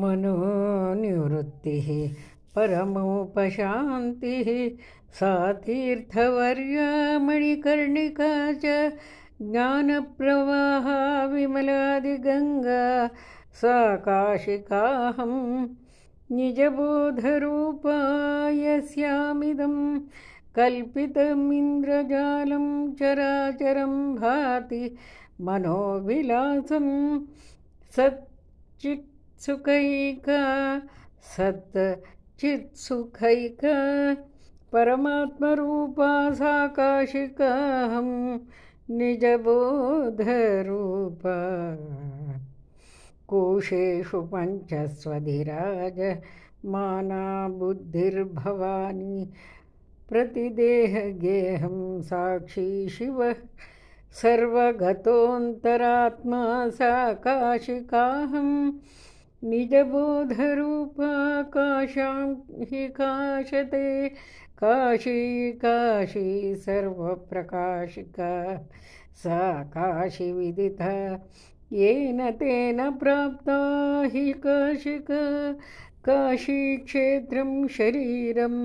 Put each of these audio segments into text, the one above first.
मनोनिवृत्तिः परमोपशान्तिः सा तीर्थवर्या मणिकर्णिका च ज्ञानप्रवाहा विमलादिगङ्गा सा काशिकाहं निजबोधरूपा यस्यामिदं कल्पितमिन्द्रजालं चराचरं भाति मनोविलासं सच्चित्सुखैका सच्चित्सुखैका परमात्मरूपा सा काशिकाहं निजबोधरूपा कोशेषु पञ्चस्वधिराजमाना बुद्धिर्भवानी प्रतिदेहगेहं साक्षी शिवः सर्वगतोऽन्तरात्मा सा काशिकाहं निजबोधरूपा काशां हि काशते काशी काशी सर्वप्रकाशिका सा काशी विदिता येन तेन प्राप्ता हि काशिका काशीक्षेत्रं शरीरं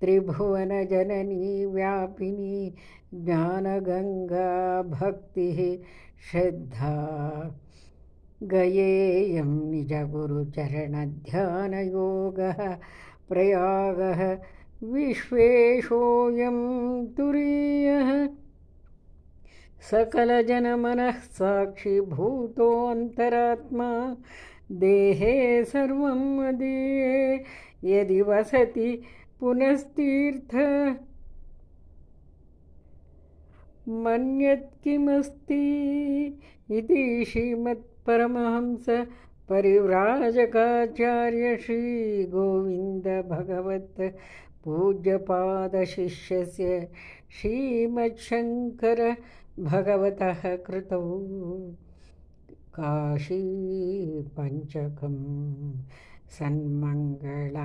त्रिभुवनजननी व्यापिनी ज्ञानगंगा भक्तिः श्रद्धा गयेयं निजगुरुचरणध्यानयोगः प्रयागः विश्वेशोऽयं तुरीयः सकलजनमनः साक्षिभूतोऽन्तरात्मा देहे सर्वं मदीये यदि वसति पुनस्तीर्थ मन्यत् किमस्ति इति श्रीमत्परमहंस परिव्राजकाचार्य श्री गोविंद भगवत पूज्यपादशिष्यस्य श्रीमच्छंकर भगवतः कृतौ काशी पंचकं सन्मंगलानि।